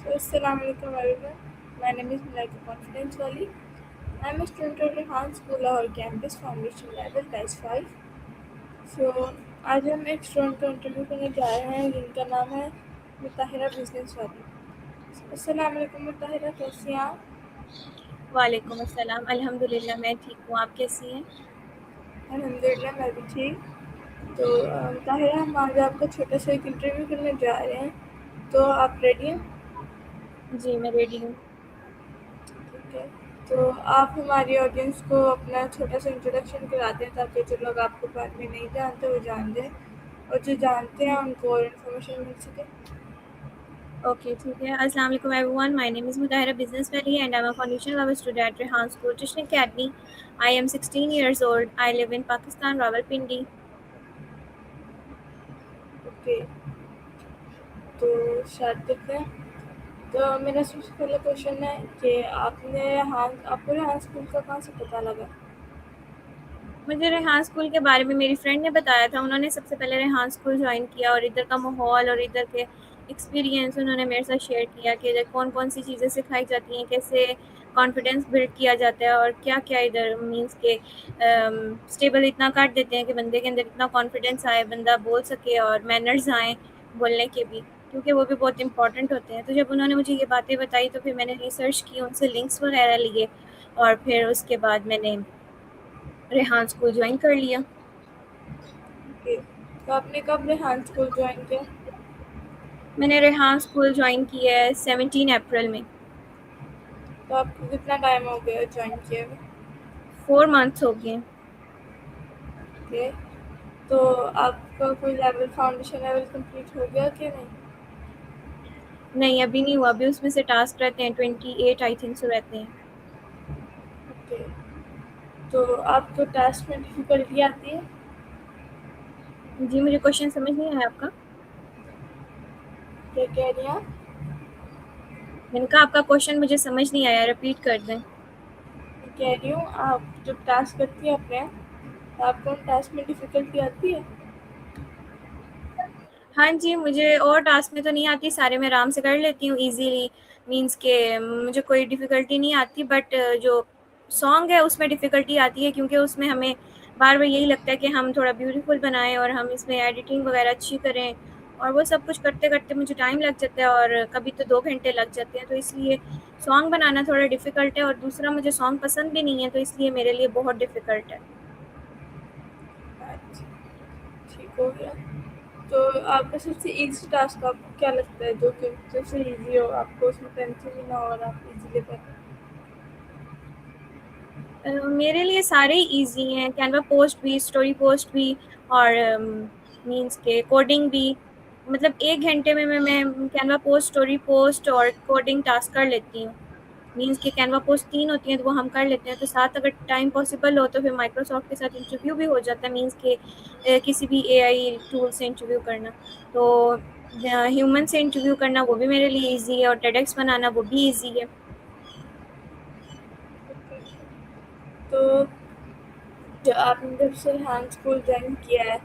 Assalamualaikum everyone. My name is Malaika Confidence Wali. I am a student of Rehan School और campus foundation level batch 5। आज हम एक student का interview करने जा रहे हैं जिनका नाम है मुताहिरा बिजनेस वाली। अस्सलामुअलैकुम मुताहिरा, कैसी हैं आप? वालेकुम अस्सलाम। अल्हम्दुलिल्लाह मैं ठीक हूँ, आप कैसी हैं? अल्हम्दुलिल्लाह मैं भी ठीक। तो मुताहिरा, हम आज आपका छोटा सा एक इंटरव्यू करने जा रहे हैं, तो आप रेडी हैं? जी, मैं रेडी हूँ। ठीक है। तो आप हमारी ऑडियंस को अपना छोटा सा इंट्रोडक्शन करा दें ताकि जो लोग आपको बारे में नहीं जानते वो जान दें, और जो जानते हैं उनको और इन्फॉर्मेशन मिल सके। ओके, ठीक है। अस्सलाम वालेकुम everyone. My name is Mutahira business valley and I am a foundation level student at Rehan school tuition academy. I am 16 years old. I live in Pakistan, Rawalpindi. Okay, तो स्टार्ट करते हैं। तो मेरा सबसे पहला क्वेश्चन है कि आपको रेहान स्कूल का कहाँ से पता लगा? मुझे रेहान स्कूल के बारे में मेरी फ्रेंड ने बताया था। उन्होंने सबसे पहले रेहान स्कूल ज्वाइन किया और इधर का माहौल और इधर के एक्सपीरियंस उन्होंने मेरे साथ शेयर किया कि इधर कौन-कौन सी चीज़ें सिखाई जाती हैं, कैसे कॉन्फिडेंस बिल्ड किया जाता है और क्या-क्या इधर मीन्स के स्टेबल इतना कर देते हैं कि बंदे के अंदर इतना कॉन्फिडेंस आए, बंदा बोल सके और मैनर्स आएँ बोलने के भी, क्योंकि वो भी बहुत इम्पोर्टेंट होते हैं। तो जब उन्होंने मुझे ये बातें बताई तो फिर मैंने रिसर्च की, उनसे लिंक्स वगैरह लिए और फिर उसके बाद मैंने रेहान स्कूल ज्वाइन कर लिया। ओके, तो आपने कब रेहान स्कूल ज्वाइन किया? मैंने रेहान स्कूल ज्वाइन किया है 17 अप्रैल में। तो आपको कितना टाइम हो गया ज्वाइन किए हुए? 4 मंथ्स हो गए हैं। ओके, तो आपका कोई लेवल फाउंडेशन लेवल कंप्लीट हो गया कि नहीं? नहीं, अभी नहीं हुआ। अभी उसमें से टास्क रहते हैं 28 आई थिंक सो रहते हैं। ओके, तो आपको टेस्ट में डिफ़िकल्टी आती है? जी, मुझे क्वेश्चन समझ नहीं आया आपका। क्या कह रही हैं आप? मैंने कहा आपका क्वेश्चन मुझे समझ नहीं आया, रिपीट कर दें। मैं कह रही हूँ, आप जब टास्क करती हैं अपने, तो आपको उन टास्क में डिफ़िकल्टी आती है? हाँ जी, मुझे और टास्क में तो नहीं आती, सारे मैं आराम से कर लेती हूँ ईज़िली। मीन्स के मुझे कोई डिफ़िकल्टी नहीं आती, बट जो सॉन्ग है उसमें डिफ़िकल्टी आती है, क्योंकि उसमें हमें बार-बार यही लगता है कि हम थोड़ा ब्यूटीफुल बनाएँ और हम इसमें एडिटिंग वगैरह अच्छी करें, और वो सब कुछ करते-करते मुझे टाइम लग जाता है और कभी तो 2 घंटे लग जाते हैं। तो इसलिए सॉन्ग बनाना थोड़ा डिफ़िकल्ट है, और दूसरा मुझे सॉन्ग पसंद भी नहीं है, तो इसलिए मेरे लिए बहुत डिफ़िकल्ट है। अच्छा, ठीक हो गया। तो आपका सबसे ईज़ी टास्क आपको क्या लगता है, जो कि सबसे ईज़ी हो, आपको उसमें टेंशन भी ना हो और आप ईज़िली कर लें? मेरे लिए सारे ही ईज़ी हैं, कैनवा पोस्ट भी, स्टोरी पोस्ट भी और मीन्स के कोडिंग भी। मतलब 1 घंटे में मैं कैनवा पोस्ट, स्टोरी पोस्ट और कोडिंग टास्क कर लेती हूँ। मीन्स के कैनवा पोस्ट 3 होती हैं तो वो हम कर लेते हैं, तो 7 अगर टाइम पॉसिबल हो तो फिर माइक्रोसॉफ्ट के साथ इंटरव्यू भी हो जाता है, मीन्स के किसी भी एआई टूल से इंटरव्यू करना। तो ह्यूमन से इंटरव्यू करना वो भी मेरे लिए ईज़ी है, और टेडेक्स बनाना वो भी ईज़ी है। ओके, तो जो आपने जब से रेहान स्कूल ज्वाइन किया है,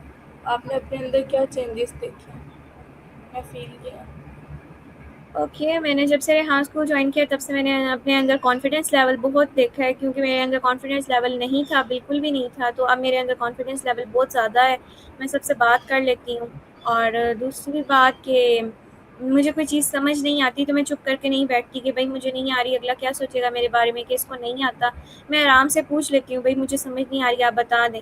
आपने अपने अंदर क्या चेंजेस देखे हैं या फ़ील किया है? ओके, मैंने जब से रेहान स्कूल जॉइन किया तब से मैंने अपने अंदर कॉन्फिडेंस लेवल बहुत देखा है, क्योंकि मेरे अंदर कॉन्फिडेंस लेवल नहीं था, बिल्कुल भी नहीं था। तो अब मेरे अंदर कॉन्फिडेंस लेवल बहुत ज़्यादा है, मैं सबसे बात कर लेती हूँ। और दूसरी बात कि मुझे कोई चीज़ समझ नहीं आती तो मैं चुप करके नहीं बैठती कि भई मुझे नहीं आ रही, अगला क्या सोचेगा मेरे बारे में कि इसको नहीं आता। मैं आराम से पूछ लेती हूँ, भई मुझे समझ नहीं आ रही, आप बता दें।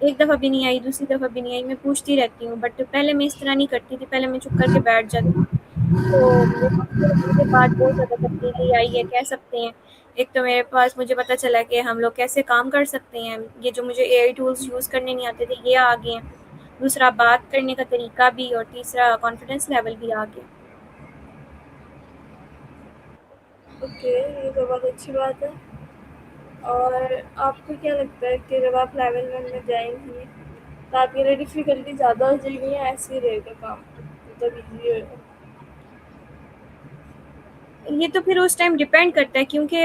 एक दफ़ा भी नहीं आई, दूसरी दफ़ा भी नहीं आई, मैं पूछती रहती हूँ। बट पहले मैं इस तरह नहीं करती थी, पहले मैं चुप करके बैठ जाती थी। तो यहाँ पे मुझे बात बहुत ज़्यादा तब्दीली आई है, कह सकते हैं। एक तो मेरे पास मुझे पता चला कि हम लोग कैसे काम कर सकते हैं। ये जो मुझे एआई टूल्स यूज़ करने नहीं आते थे, ये आ गए हैं। दूसरा बात करने का तरीका भी, और तीसरा कॉन्फिडेंस लेवल भी आ गया। ओके, ये तो बहुत अच्छी बात है। और आपको क्या लगता है कि जब आप लेवल 1 में जाएँगी, तो आपके लिए डिफ़िकल्टी ज़्यादा हो जाएगी या ऐसे ही रहेगा काम, मतलब ईज़ी होएगा? ये तो फिर उस टाइम डिपेंड करता है, क्योंकि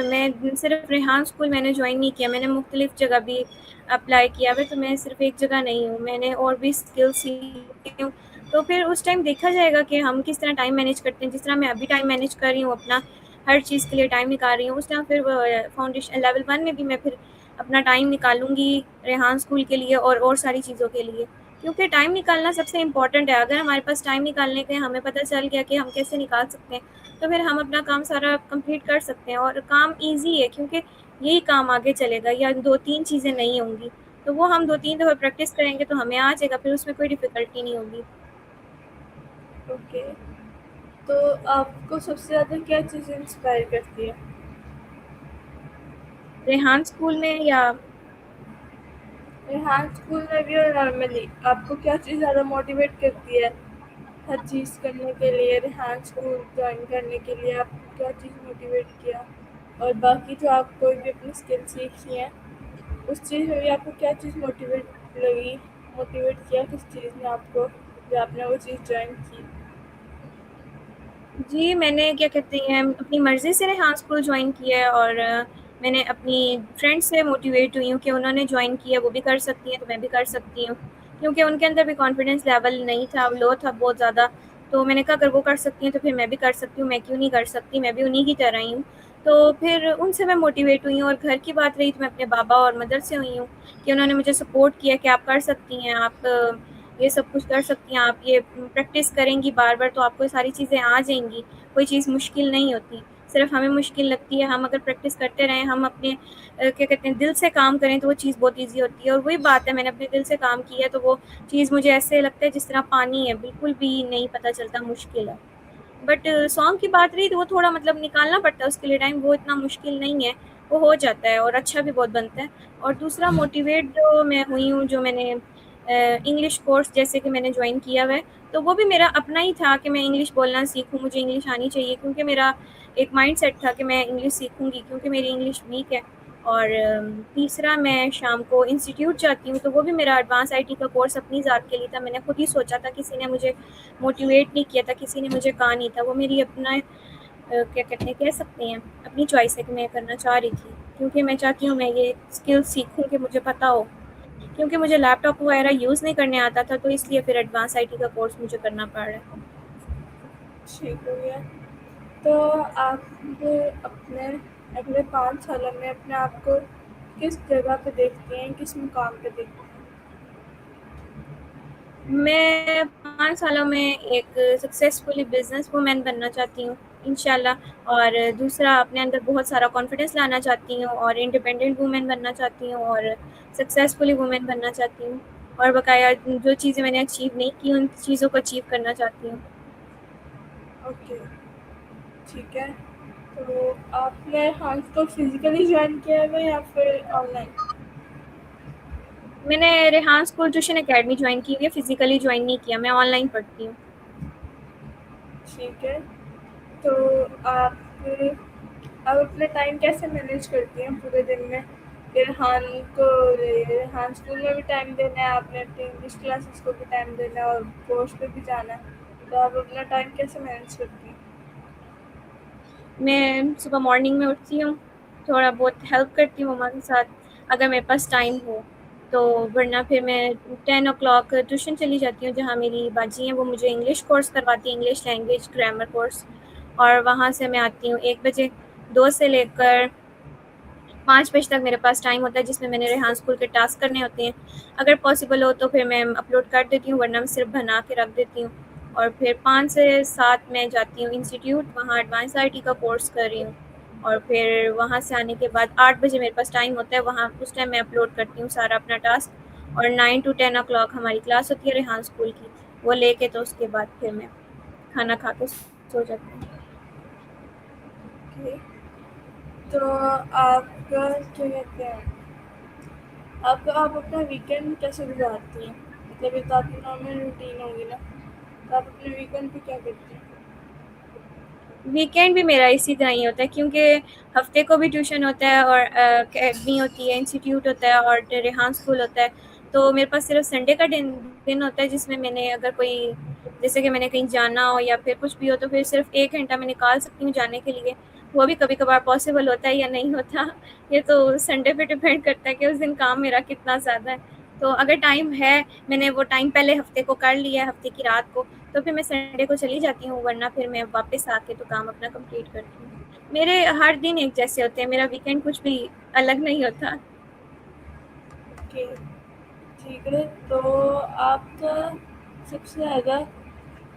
मैं सिर्फ रेहान स्कूल मैंने ज्वाइन नहीं किया, मैंने मुख्तलिफ जगह भी अप्लाई किया हुआ है, तो मैं सिर्फ एक जगह नहीं हूँ, मैंने और भी स्किल्स सीखी हूँ। तो फिर उस टाइम देखा जाएगा कि हम किस तरह टाइम मैनेज करते हैं। जिस तरह मैं अभी टाइम मैनेज कर रही हूँ अपना, हर चीज़ के लिए टाइम निकाल रही हूँ, उस टाइम फिर फाउंडेशन लेवल 1 में भी मैं फिर अपना टाइम निकालूँगी रेहान स्कूल के लिए और सारी चीज़ों के लिए। क्योंकि टाइम निकालना सबसे इम्पोर्टेंट है। अगर हमारे पास टाइम निकालने के हमें पता चल गया कि हम कैसे निकाल सकते हैं, तो फिर हम अपना काम सारा कंप्लीट कर सकते हैं और काम ईज़ी है, क्योंकि यही काम आगे चलेगा या 2-3 चीज़ें नहीं होंगी। तो वो हम 2-3 दफ़ा प्रैक्टिस करेंगे तो हमें आ जाएगा, फिर उसमें कोई डिफ़िकल्टी नहीं होगी। ओके। तो आपको सबसे ज़्यादा क्या चीज़ इंस्पायर करती है? रेहान स्कूल में या रेहान स्कूल में भी और नॉर्मली आपको क्या चीज़ ज़्यादा मोटिवेट करती है हर चीज़ करने के लिए? रेहान स्कूल जॉइन करने के लिए आपको क्या चीज़ मोटिवेट किया? और बाकी जो आप कोई भी अपनी स्किल सीखी है, उस चीज़ में भी आपको क्या चीज़ मोटिवेट लगी? मोटिवेट किया किस चीज़ ने आपको, जो आपने वो चीज़ जॉइन की? जी, मैंने क्या कहते हैं अपनी मर्ज़ी से रेहान स्कूल जॉइन किया है और मैंने अपनी फ्रेंड से मोटिवेट हुई हूँ कि उन्होंने जॉइन किया, वो भी कर सकती हैं तो मैं भी कर सकती हूँ। क्योंकि उनके अंदर भी कॉन्फिडेंस लेवल नहीं था, लो था बहुत ज़्यादा। तो मैंने कहा अगर वो कर सकती हैं तो फिर मैं भी कर सकती हूँ, मैं क्यों नहीं कर सकती, मैं भी उन्हीं की तरह ही हूँ। तो फिर उनसे मैं मोटिवेट हुई हूँ और घर की बात रही तो मैं अपने बाबा और मदर से हुई हूँ कि उन्होंने मुझे सपोर्ट किया कि आप कर सकती हैं, आप ये सब कुछ कर सकती हैं, आप ये प्रैक्टिस करेंगी बार-बार तो आपको ये सारी चीज़ें आ जाएँगी। कोई चीज़ मुश्किल नहीं होती, सिर्फ़ हमें मुश्किल लगती है। हम अगर प्रैक्टिस करते रहें, हम अपने क्या कहते हैं दिल से काम करें तो वो चीज़ बहुत ईज़ी होती है और वही बात है, मैंने अपने दिल से काम किया तो वो चीज़ मुझे ऐसे लगता है जिस तरह पानी है, बिल्कुल भी नहीं पता चलता मुश्किल है। बट सॉन्ग की बात रही तो वो थोड़ा मतलब निकालना पड़ता है उसके लिए टाइम, वो इतना मुश्किल नहीं है, वो हो जाता है और अच्छा भी बहुत बनता है। और दूसरा मोटिवेट जो मैं हुई हूँ, जो मैंने इंग्लिश कोर्स जैसे कि मैंने जॉइन किया हुआ है, तो वो भी मेरा अपना ही था कि मैं इंग्लिश बोलना सीखूँ, मुझे इंग्लिश आनी चाहिए, क्योंकि मेरा एक माइंडसेट था कि मैं इंग्लिश सीखूँगी क्योंकि मेरी इंग्लिश वीक है। और तीसरा मैं शाम को इंस्टीट्यूट जाती हूँ, तो वो भी मेरा एडवांस आईटी का कोर्स अपनी ज़ात के लिए था। मैंने खुद ही सोचा था, किसी ने मुझे मोटिवेट नहीं किया था, किसी ने मुझे कहा नहीं था। वो मेरी अपना क्या कहते हैं, कह सकते हैं अपनी चॉइस है कि मैं करना चाह रही थी, क्योंकि मैं चाहती हूँ मैं ये स्किल सीखूँ कि मुझे पता हो। क्योंकि मुझे लैपटॉप वगैरह यूज़ नहीं करने आता था, तो इसलिए फिर एडवांस आईटी का कोर्स मुझे करना पड़ रहा है। ठीक हो गया। तो आप अपने अगले 5 सालों में अपने आप को किस जगह पे देखती हैं, किस मुकाम पे देखती हैं? मैं 5 सालों में एक सक्सेसफुली बिज़नेस वूमेन बनना चाहती हूँ, इंशाल्लाह। और दूसरा अपने अंदर बहुत सारा कॉन्फिडेंस लाना चाहती हूँ और इंडिपेंडेंट वूमेन बनना चाहती हूँ और सक्सेसफुली वूमेन बनना चाहती हूँ। और बकाया जो चीज़ें मैंने अचीव नहीं की, उन चीज़ों को अचीव करना चाहती हूँ। ओके, ठीक है। तो आपने हाउस को फिज़िकली जॉइन किया है या फिर ऑनलाइन? मैंने Rehan school tuition academy join की हुई है, फिज़िकली जॉइन नहीं किया, मैं ऑनलाइन पढ़ती हूँ। ठीक है। तो आप आप अपना टाइम कैसे मैनेज करती हैं पूरे दिन में? रेहान को रेहान स्कूल में भी टाइम देना है, आपने अपनी इंग्लिश क्लासेस को भी टाइम देना है और कोर्स पे भी जाना है। तो आप अपना टाइम कैसे मैनेज करती हैं? मैं सुबह मॉर्निंग में उठती हूँ, थोड़ा बहुत हेल्प करती हूँ मम्मा के साथ, अगर मेरे पास टाइम हो तो। वरना फिर मैं 10 ओ क्लॉक ट्यूशन चली जाती हूँ, जहाँ मेरी बाजी हैं वो मुझे इंग्लिश कोर्स करवाती हैं, इंग्लिश लैंग्वेज ग्रामर कोर्स। और वहाँ से मैं आती हूँ 1 बजे। 2 से लेकर 5 बजे तक मेरे पास टाइम होता है, जिसमें मैंने रेहान स्कूल के टास्क करने होते हैं। अगर पॉसिबल हो तो फिर मैं अपलोड कर देती हूँ, वरना मैं सिर्फ बना के रख देती हूँ। और फिर 5 से 7 मैं जाती हूँ इंस्टीट्यूट, वहाँ एडवांस आईटी का कोर्स कर रही हूँ। और फिर वहाँ से आने के बाद 8 बजे मेरे पास टाइम होता है, वहाँ उस टाइम मैं अपलोड करती हूँ सारा अपना टास्क। और 9 टू 10 ओ क्लॉक हमारी क्लास होती है रेहान स्कूल की, वो लेके तो उसके बाद फिर मैं खाना खा के सो जाती हूँ। ओके। तो आपका क्या कहते हैं, आप अपना वीकेंड कैसे गुजारती हैं? मतलब ये तो आपकी नॉर्मल रूटीन होगी ना, तो आप अपने वीकेंड पे क्या करती हैं? वीकेंड भी मेरा इसी तरह ही होता है, क्योंकि हफ्ते को भी ट्यूशन होता है और अकेडमी होती है, इंस्टीट्यूट होता है और रेहान स्कूल होता है। तो मेरे पास सिर्फ संडे का दिन होता है, जिसमें मैंने अगर कोई, जैसे कि मैंने कहीं जाना हो या फिर कुछ भी हो, तो फिर सिर्फ 1 घंटा मैं निकाल सकती हूँ जाने के लिए। वो भी कभी कभार पॉसिबल होता है या नहीं होता, ये तो संडे पे डिपेंड करता है कि उस दिन काम मेरा कितना ज़्यादा है। तो अगर टाइम है, मैंने वो टाइम पहले हफ़्ते को कर लिया है, हफ़्ते की रात को, तो फिर मैं संडे को चली जाती हूँ, वरना फिर मैं वापस आके तो काम अपना कंप्लीट करती हूँ। मेरे हर दिन एक जैसे होते हैं, मेरा वीकेंड कुछ भी अलग नहीं होता। ओके, ठीक है। तो आपका सबसे ज़्यादा,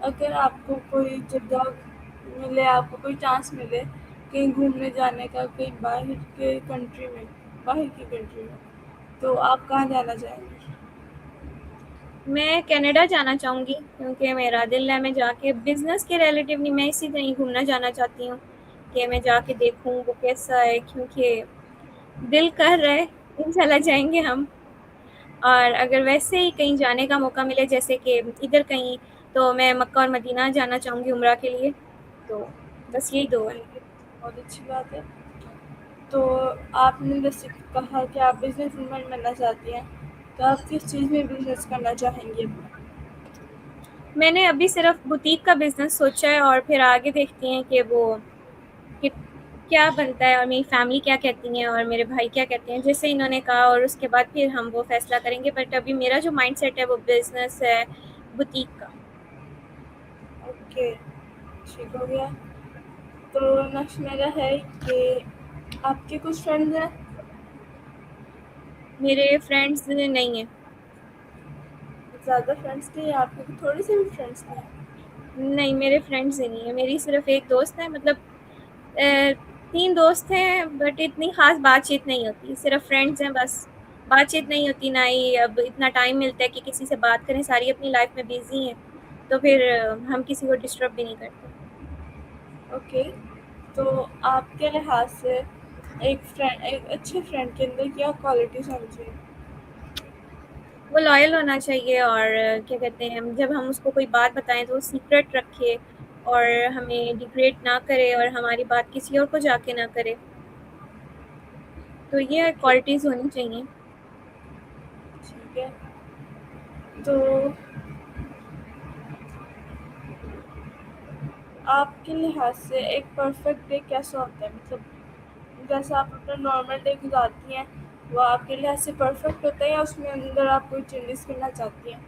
अगर आपको कोई जगह मिले, आपको कोई चांस मिले कहीं घूमने जाने का, कहीं बाहर के कंट्री में, बाहर की कंट्री में, तो आप कहाँ जाना चाहेंगे? मैं कनाडा जाना चाहूँगी क्योंकि मेरा दिल है मैं जाके बिज़नेस के रिलेटिव नहीं, मैं इसी तरह घूमना जाना चाहती हूँ कि मैं जाके देखूँ वो कैसा है, क्योंकि दिल कर रहा है, इंशाल्लाह जाएँगे हम। और अगर वैसे ही कहीं जाने का मौका मिले जैसे कि इधर कहीं, तो मैं मक्का और मदीना जाना चाहूँगी उम्रा के लिए। तो बस यही 2 है। ओके, बहुत अच्छी बात है। तो आपने जैसे कहा कि आप बिजनेस वूमन बनना चाहती हैं, तो आप किस चीज़ में बिजनेस करना चाहेंगी अपना? मैंने अभी सिर्फ़ बुटीक का बिज़नेस सोचा है और फिर आगे देखते हैं कि वो कि क्या बनता है और मेरी फैमिली क्या कहती है और मेरे भाई क्या कहते हैं, जैसे इन्होंने कहा, और उसके बाद फिर हम वो फ़ैसला करेंगे। बट अभी मेरा जो माइंडसेट है वो बिज़नेस है, बुटीक का। ओके, ठीक हो गया। तो नेक्स्ट मेरा है कि आपके कुछ फ्रेंड्स हैं? मेरे फ्रेंड्स नहीं हैं। ज़्यादा फ्रेंड्स नहीं हैं आपके, कि थोड़े से भी फ्रेंड्स नहीं हैं? नहीं, मेरे फ्रेंड्स ही नहीं है, मेरी सिर्फ़ एक दोस्त है, मतलब 3 दोस्त हैं बट इतनी ख़ास बातचीत नहीं होती, सिर्फ़ फ्रेंड्स हैं बस। बातचीत नहीं होती, ना ही अब इतना टाइम मिलता है कि किसी से बात करें, सारी अपनी लाइफ़ में बिज़ी हैं, तो फिर हम किसी को डिस्टर्ब भी नहीं करते। ओके, तो आपके लिहाज से एक अच्छे फ्रेंड के अंदर क्या क्वालिटीज़ होनी चाहिए? वो लॉयल होना चाहिए और क्या कहते हैं, जब हम उसको कोई बात बताएँ तो वो सीक्रेट रखे और हमें डिग्रेड ना करे और हमारी बात किसी और को जाके ना करे। तो ये ओके, क्वालिटीज़ होनी चाहिए। ठीक है। तो आपके लिहाज से एक परफेक्ट डे कैसा होता है? मतलब जैसे आप अपना नॉर्मल डे गुजारती हैं, वो आपके लिहाज से परफेक्ट होता है, या उसमें अंदर आप कोई चेंजेस करना चाहती हैं?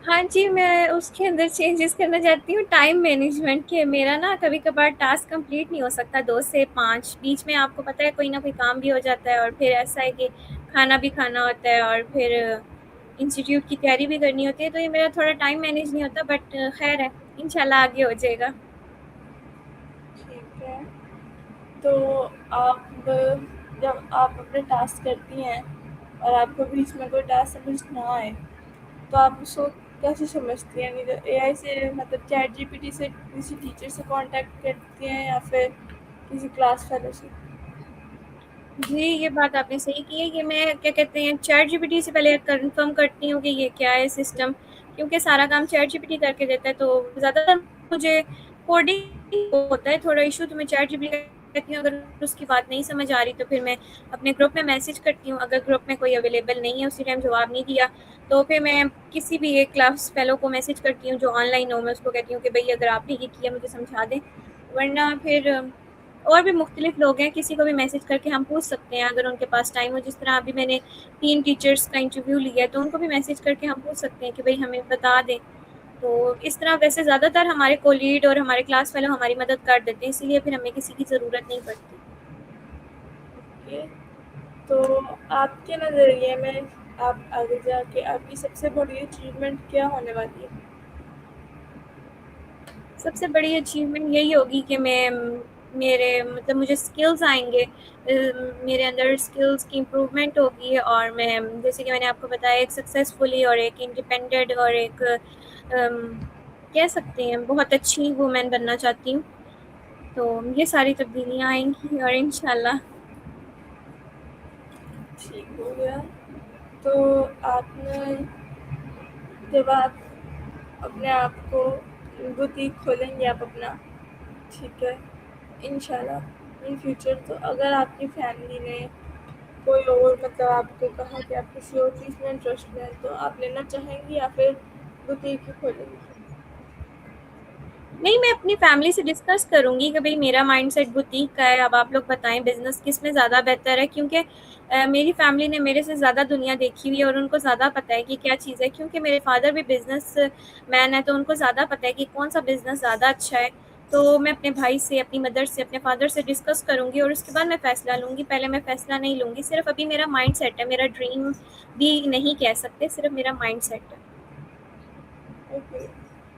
हाँ जी, मैं उसके अंदर चेंजेस करना चाहती हूँ टाइम मैनेजमेंट के। मेरा ना कभी-कभार टास्क कंप्लीट नहीं हो सकता 2 से 5, बीच में आपको पता है कोई ना कोई काम भी हो जाता है और फिर ऐसा है कि खाना भी खाना होता है और फिर इंस्टीट्यूट की तैयारी भी करनी होती है, तो ये मेरा थोड़ा टाइम मैनेज नहीं होता, बट खैर है, इंशाल्लाह आगे हो जाएगा। ठीक है। तो आप जब आप अपने टास्क करती हैं और आपको बीच में कोई टास्क समझ ना आए, तो आप उसको कैसे समझती हैं? नहीं तो एआई से, मतलब चैट जीपीटी से, किसी टीचर से कांटेक्ट करती हैं, या फिर किसी क्लास फेलो से? जी, ये बात आपने सही की है कि मैं क्या कहते हैं चैट जीपीटी से पहले कन्फर्म करती हूँ कि ये क्या है सिस्टम, क्योंकि सारा काम चैट जीपीटी करके देता है, तो ज़्यादातर मुझे कोडिंग होता है थोड़ा इशू, तो मैं चैट जीपीटी कहती हूँ, अगर उसकी बात नहीं समझ आ रही तो फिर मैं अपने ग्रुप में मैसेज करती हूँ, अगर ग्रुप में कोई अवेलेबल नहीं है, उसी टाइम जवाब नहीं दिया, तो फिर मैं किसी भी एक क्लास फेलो को मैसेज करती हूँ जो ऑनलाइन हो, मैं उसको कहती हूँ कि भई अगर आपने ये किया मुझे समझा दें, वरना फिर और भी मुख्तलिफ लोग हैं, किसी को भी मैसेज करके हम पूछ सकते हैं अगर उनके पास टाइम हो। जिस तरह अभी मैंने 3 टीचर्स का इंटरव्यू लिया है, तो उनको भी मैसेज करके हम पूछ सकते हैं कि भई हमें बता दें। तो इस तरह वैसे ज़्यादातर हमारे कोलीग और हमारे क्लास फेलो हमारी मदद कर देते हैं, इसीलिए फिर हमें किसी की ज़रूरत नहीं पड़ती। ओके, तो आपके नज़रिए में आप आगे जाके आपकी सबसे बड़ी अचीवमेंट क्या होने वाली है? सबसे बड़ी अचीवमेंट यही होगी कि मैं मेरे मतलब मुझे स्किल्स आएँगे, मेरे अंदर स्किल्स की इम्प्रूवमेंट होगी और मैं जैसे कि मैंने आपको बताया एक सक्सेसफुली और एक इंडिपेंडेंट और एक कह सकते हैं बहुत अच्छी वुमेन बनना चाहती हूँ। तो ये सारी तब्दीलियाँ आएँगी और इंशाल्लाह। ठीक हो गया। तो आपने, जब आप अपने आप को बुटीक खोलेंगे आप अपना, ठीक है, इंशाल्लाह इन फ्यूचर, तो अगर आपकी फैमिली ने कोई और, मतलब आपको कहा कि आप किसी और चीज़ में इंटरेस्ट हैं, तो आप लेना चाहेंगी या फिर बुटीक ही खोलेंगी? नहीं, मैं अपनी फैमिली से डिस्कस करूँगी कि भई मेरा माइंडसेट बुटीक का है, अब आप लोग बताएँ बिज़नेस किसमें ज़्यादा बेहतर है, क्योंकि मेरी फैमिली ने मेरे से ज़्यादा दुनिया देखी हुई है और उनको ज़्यादा पता है कि क्या चीज़ है, क्योंकि मेरे फादर भी बिज़नेस मैन है, तो उनको ज़्यादा पता है कि कौन-सा बिज़नेस ज़्यादा अच्छा है। तो मैं अपने भाई से, अपनी मदर से, अपने फादर से डिस्कस करूँगी और उसके बाद मैं फ़ैसला लूँगी। पहले मैं फ़ैसला नहीं लूँगी, सिर्फ़ अभी मेरा माइंडसेट है, मेरा ड्रीम भी नहीं कह सकते, सिर्फ़ मेरा माइंडसेट है। ओके।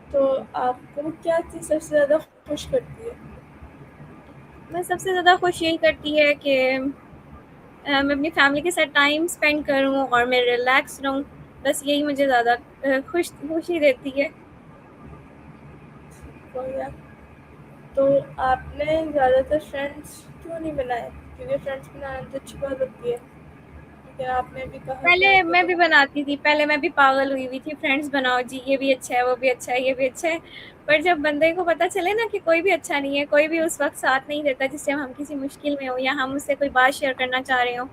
तो आपको क्या चीज़ सबसे ज़्यादा खुश करती है? मैं सबसे ज़्यादा खुश यही करती है कि मैं अपनी फैमिली के साथ टाइम स्पेंड करूँ और मैं रिलैक्स रहूँ, बस यही मुझे ज़्यादा खुशी देती है। बढ़िया। तो आपने ज़्यादातर फ्रेंड्स क्यों नहीं बनाए? क्योंकि फ्रेंड्स बनाना तो अच्छी बात होती है, लेकिन आपने भी कहा कि पहले आपको मैं तो भी बनाती थी, पहले मैं भी पागल हुई हुई थी, फ्रेंड्स बनाओ जी, ये भी अच्छा है, वो भी अच्छा है, ये भी अच्छा है। पर जब बंदे को पता चले ना कि कोई भी अच्छा नहीं है, कोई भी उस वक़्त साथ नहीं देता जिस टाइम हम किसी मुश्किल में हो या हम उससे कोई बात शेयर करना चाह रहे हों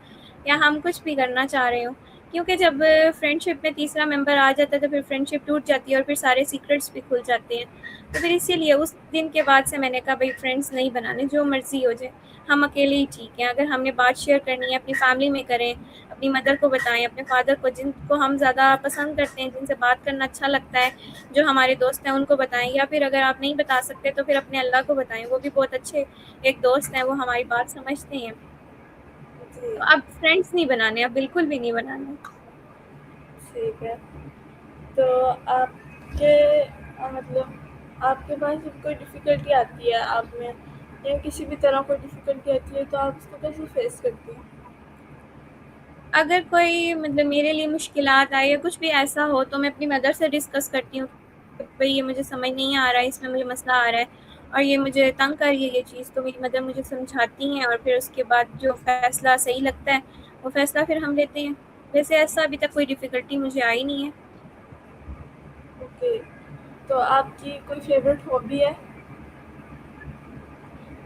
या हम कुछ भी करना चाह रहे हों। क्योंकि जब फ्रेंडशिप में तीसरा मेंबर आ जाता है तो फिर फ्रेंडशिप टूट जाती है और फिर सारे सीक्रेट्स भी खुल जाते हैं। तो फिर इसीलिए उस दिन के बाद से मैंने कहा भई फ्रेंड्स नहीं बनाने, जो मर्ज़ी हो जाए, हम अकेले ही ठीक हैं। अगर हमने बात शेयर करनी है अपनी फैमिली में करें, अपनी मदर को बताएँ, अपने फादर को, जिनको हम ज़्यादा पसंद करते हैं, जिनसे बात करना अच्छा लगता है, जो हमारे दोस्त हैं उनको बताएँ, या फिर अगर आप नहीं बता सकते तो फिर अपने अल्लाह को बताएँ, वो भी बहुत अच्छे एक दोस्त हैं, वो हमारी बात समझते हैं। जी, तो अब फ्रेंड्स नहीं बनाने, अब बिल्कुल भी नहीं बनाने। ठीक है। तो आपके मतलब आपके पास जब कोई डिफ़िकल्टी आती है आप में या किसी भी तरह कोई डिफ़िकल्टी आती है तो आप उसको कैसे फेस करती हैं? अगर कोई मतलब मेरे लिए मुश्किलात आए या कुछ भी ऐसा हो तो मैं अपनी मदर से डिस्कस करती हूँ कि भई ये मुझे समझ नहीं आ रहा है, इसमें मुझे मसला आ रहा है और ये मुझे तंग कर रही है ये चीज़, तो मेरी मदर मुझे समझाती हैं और फिर उसके बाद जो फ़ैसला सही लगता है, वो फ़ैसला फिर हम लेते हैं। वैसे ऐसा अभी तक कोई डिफ़िकल्टी मुझे आई नहीं है। ओके। तो आपकी कोई फ़ेवरेट हॉबी है?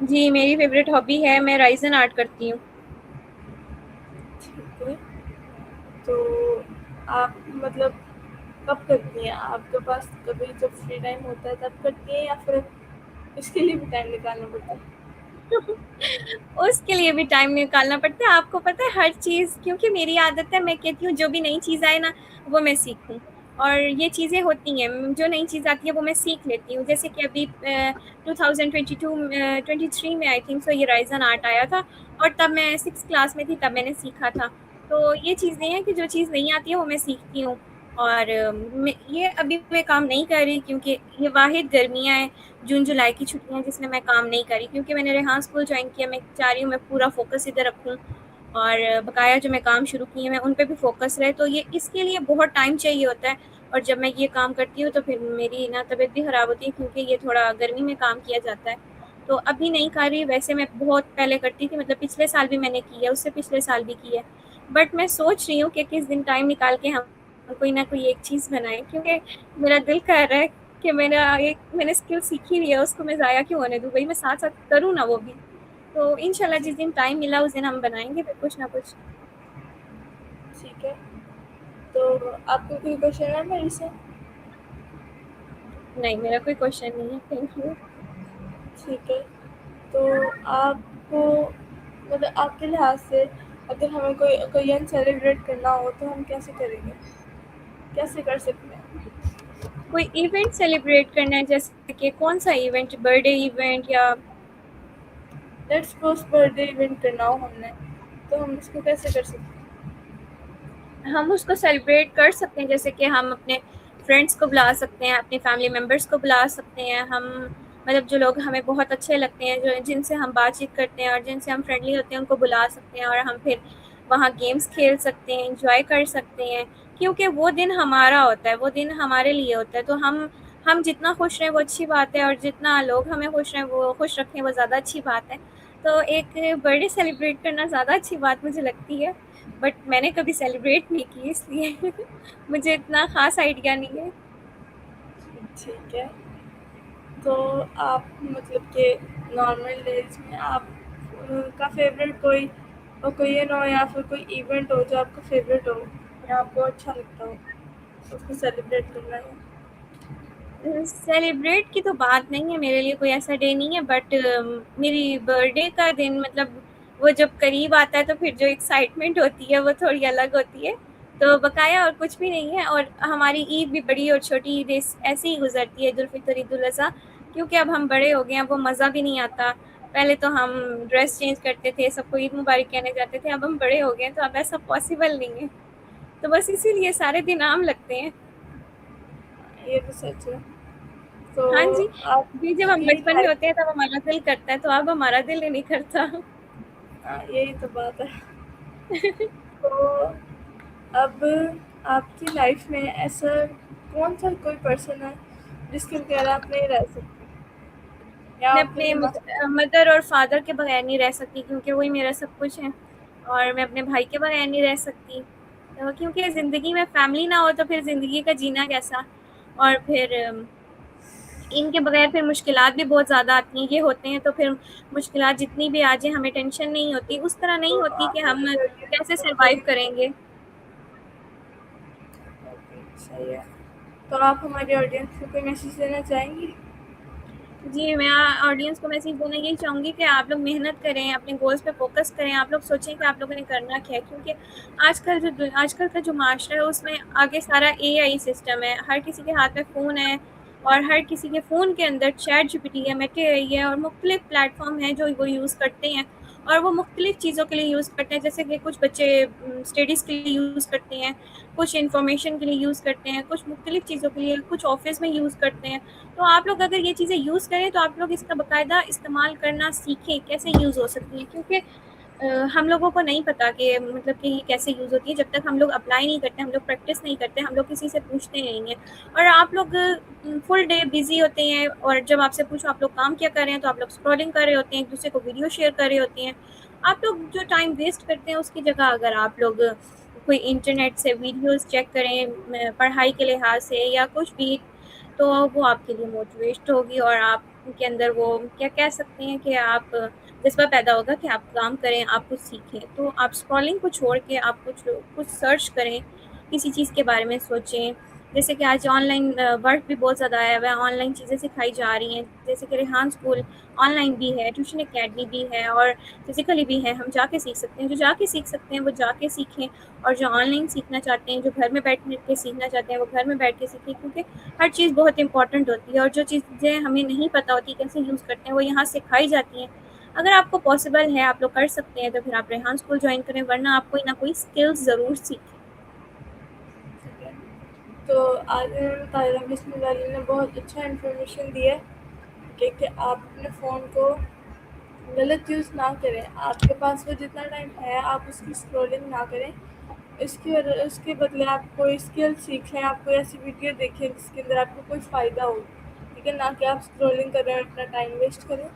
जी, मेरी फ़ेवरेट हॉबी है, मैं राइज़न आर्ट करती हूँ। ठीक है। तो आप कब करती हैं? आपके पास कभी जब फ्री टाइम होता है तब करती हैं या फिर इसके लिए भी टाइम निकालना पड़ता है? उसके लिए भी टाइम निकालना पड़ता है। आपको पता है हर चीज़, क्योंकि मेरी आदत है, मैं कहती हूँ जो भी नई चीज़ आए ना वो मैं सीखूँ और ये चीज़ें होती हैं, जो नई चीज़ आती है वो मैं सीख लेती हूँ। जैसे कि अभी 2022 23 में आई थिंक सो ये राइज़न आर्ट आया था और तब मैं 6th क्लास में थी, तब मैंने सीखा था। तो ये चीज़ें हैं कि जो चीज़ नहीं आती है वो मैं सीखती हूँ और मैं ये अभी मैं काम नहीं कर रही क्योंकि ये वाहिद गर्मियाँ हैं, जून-जुलाई की छुट्टियाँ जिसमें मैं काम नहीं कर रही, क्योंकि मैंने रेहान स्कूल जॉइन किया, मैं चाह रही हूँ मैं पूरा फ़ोकस इधर रखूँ और बकाया जो मैं काम शुरू किए हैं, मैं उन पे भी फ़ोकस रहे, तो ये इसके लिए बहुत टाइम चाहिए होता है और जब मैं ये काम करती हूँ, तो फिर मेरी ना तबीयत भी ख़राब होती है क्योंकि ये थोड़ा गर्मी में काम किया जाता है। तो अभी नहीं कर रही, वैसे मैं बहुत पहले करती थी, मतलब पिछले साल भी मैंने की है, उससे पिछले साल भी की है। बट मैं सोच रही हूँ कि किस दिन टाइम निकाल के हम कोई ना कोई एक चीज़ बनाएँ, क्योंकि मेरा दिल कर रहा है कि मैंने स्किल सीखी हुई है, उसको मैं ज़ाया क्यों होने दूँ? भई मैं साथ-साथ करूँ ना वो भी। तो इंशाल्लाह जिस दिन टाइम मिला उस दिन हम बनाएँगे फिर कुछ ना कुछ। ठीक है। तो आपको कोई क्वेश्चन है मेरे से? नहीं, मेरा कोई क्वेश्चन नहीं है, थैंक यू। ठीक है। तो आपको आपके लिहाज से अगर हमें कोई ओकेजन सेलिब्रेट करना हो तो हम कैसे करेंगे? कैसे कर सकते हैं? कोई इवेंट सेलिब्रेट करना है जैसे कि कौन-सा इवेंट? बर्थडे इवेंट या लेट्स सपोज़ बर्थडे इवेंट करना हो हमने, तो हम इसको कैसे कर सकते हैं? हम उसको सेलिब्रेट कर सकते हैं, जैसे कि हम अपने फ्रेंड्स को बुला सकते हैं, अपने फैमिली मेम्बर्स को बुला सकते हैं। हम मतलब जो लोग हमें बहुत अच्छे लगते हैं, जो जिनसे हम बातचीत करते हैं और जिनसे हम फ्रेंडली होते हैं, उनको बुला सकते हैं और हम फिर वहाँ गेम्स खेल सकते हैं, एंजॉय कर सकते हैं। क्योंकि वो दिन हमारा होता है, वो दिन हमारे लिए होता है, तो हम जितना खुश रहें वो अच्छी बात है और जितना लोग हमें खुश रहें वो खुश रखें वो ज़्यादा अच्छी बात है। तो एक बर्थडे सेलिब्रेट करना ज़्यादा अच्छी बात मुझे लगती है। बट मैंने कभी सेलिब्रेट नहीं की, इसलिए मुझे इतना ख़ास आइडिया नहीं है। ठीक है। तो आप कि नॉर्मल डेज़ में आप का फ़ेवरेट कोई ओकेजन हो या फिर कोई इवेंट हो जो आपका फ़ेवरेट हो या आपको अच्छा लगता हो, उसको सेलिब्रेट करना है? सेलिब्रेट की तो बात नहीं है, मेरे लिए कोई ऐसा डे नहीं है, बट मेरी बर्थडे का दिन मतलब वो जब करीब आता है तो फिर जो एक्साइटमेंट होती है वो थोड़ी अलग होती है। तो बकाया और कुछ भी नहीं है, और हमारी ईद भी बड़ी और छोटी ईद ऐसे ही गुजरती है, ईद उल फितर, ईद उल अज़हा, क्योंकि अब हम बड़े हो गए हैं, वो मज़ा भी नहीं आता। पहले तो हम ड्रेस चेंज करते थे, सबको ईद मुबारक कहने जाते थे, अब हम बड़े हो गए हैं तो अब ऐसा पॉसिबल नहीं है। तो बस इसीलिए सारे दिन आम लगते हैं। ये तो सच है। तो हाँ जी, जी जब हम आपकी बचपन में लाइफ, होते हैं तब हमारा दिल करता है, तो अब हमारा दिल नहीं करता। हाँ यही तो बात है। तो अब आपकी लाइफ में ऐसा कौन सा कोई पर्सन है जिसके बगैर आप नहीं रह सकते, या मैं आपके लिए अपने मस्त है? मदर और फादर के बगैर नहीं रह सकती, क्योंकि वही मेरा सब कुछ है। और मैं अपने भाई के बगैर नहीं रह सकती, तो क्योंकि ज़िंदगी में फैमिली ना हो तो फिर ज़िंदगी का जीना कैसा। और फिर इनके बगैर फिर मुश्किलात भी बहुत ज़्यादा आती हैं, ये होते हैं तो फिर मुश्किलात जितनी भी आ जाए हमें टेंशन नहीं होती, उस तरह तो नहीं होती आप कि हम हमारे ऑडियंस कैसे को कोई, सर्वाइव करेंगे। ओके सही है, तो आप हमारे ऑडियंस को कोई मैसेज देना चाहेंगी? जी, मैं ऑडियंस को मैसेज देना यही चाहूँगी कि आप लोग मेहनत करें, अपने गोल्स पे फ़ोकस करें, आप लोग सोचें कि आप लोगों ने करना क्या है, क्योंकि आजकल का जो माशरा है उसमें आगे सारा एआई सिस्टम है, हर किसी के हाथ में फ़ोन है, और हर किसी के फ़ोन के अंदर चैट जीपीटी है, मेटा एआई है, और मुख्तलिफ़ प्लेटफ़ॉर्म हैं जो वो यूज़ करते हैं, और वो मुख्तलिफ़ चीज़ों के लिए यूज़ करते हैं, जैसे कि कुछ बच्चे स्टडीज़ के लिए यूज़ करते हैं, कुछ इन्फॉर्मेशन के लिए यूज़ करते हैं, कुछ मुख्तलिफ़ चीज़ों के लिए, कुछ ऑफ़िस में यूज़ करते हैं। तो आप लोग अगर ये चीज़ें यूज़ करें तो आप लोग इसका बाकायदा इस्तेमाल करना सीखें, कैसे यूज़ हो सकती है, क्योंकि हम लोगों को नहीं पता कि मतलब कि ये कैसे यूज़ होती है, जब तक हम लोग अप्लाई नहीं करते, हम लोग प्रैक्टिस नहीं करते, हम लोग किसी से पूछते नहीं हैं। और आप लोग फुल डे बिज़ी होते हैं, और जब आपसे पूछो आप लोग काम क्या कर रहे हैं, तो आप लोग स्क्रॉलिंग कर रहे होते हैं, एक दूसरे को वीडियो शेयर कर रहे होते हैं। आप लोग जो टाइम वेस्ट करते हैं उसकी जगह अगर आप लोग कोई इंटरनेट से वीडियोज़ चेक करें पढ़ाई के लिहाज से या कुछ भी, तो वो आपके लिए मोटिवेट होगी, और आपके अंदर वो क्या कह सकते हैं कि आप जज़्बा पैदा होगा कि आप काम करें, आप कुछ सीखें। तो आप स्क्रॉलिंग को छोड़ के आप कुछ सर्च करें, किसी चीज़ के बारे में सोचें। जैसे कि आज ऑनलाइन वर्क भी बहुत ज़्यादा आया हुआ है, ऑनलाइन चीज़ें सिखाई जा रही हैं, जैसे कि रेहान स्कूल ऑनलाइन भी है, ट्यूशन अकेडमी भी है, और फिज़िकली भी है, हम जाके सीख सकते हैं। जो जाके सीख सकते हैं वो जाके सीखें, और जो ऑनलाइन सीखना चाहते हैं, जो घर में बैठ के सीखना चाहते हैं, वो घर में बैठ के सीखें, क्योंकि हर चीज़ बहुत इंपॉर्टेंट होती है, और जो चीज़ें हमें नहीं पता होती कैसे यूज़ करते हैं वो यहाँ सिखाई जाती हैं। अगर आपको पॉसिबल है, आप लोग कर सकते हैं, तो फिर आप रेहान स्कूल ज्वाइन करें, वरना आप कोई ना कोई स्किल्स ज़रूर सीखें। ठीक है, तो आज ताहिरा बिस्मिल्लाह ने बहुत अच्छा इन्फॉर्मेशन दिया कि आप अपने फ़ोन को गलत यूज़ ना करें। आपके पास वो जितना टाइम है आप उसकी स्क्रॉलिंग ना करें, उसके बदले आप कोई स्किल सीख लें, आप कोई ऐसी वीडियो देखें जिसके अंदर आपको कोई फ़ायदा हो, ठीक है, ना कि आप स्क्रॉलिंग करें और अपना टाइम वेस्ट करें।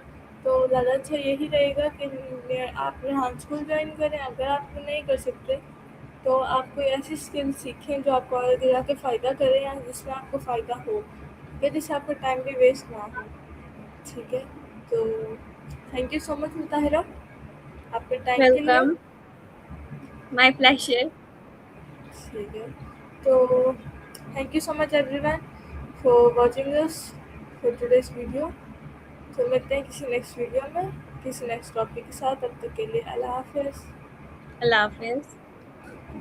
तो ज़्यादा अच्छा यही रहेगा कि आप रेहान स्कूल ज्वाइन करें। अगर आप नहीं कर सकते तो आप कोई ऐसी स्किल सीखें जो आपको आगे जाके फ़ायदा करे, या जिसमें आपको फ़ायदा हो, ठीक है, जिससे आपका टाइम भी वेस्ट ना हो। ठीक है, तो थैंक यू सो मच मुताहिरा आपके टाइम के लिए। Welcome, my pleasure. ठीक है, तो thank you so much everyone for watching this for today's video. तो मिलते हैं किसी नेक्स्ट वीडियो में किसी नेक्स्ट टॉपिक के साथ। तब तक के लिए अल्लाह हाफिज़। अल्लाह हाफ़िज़।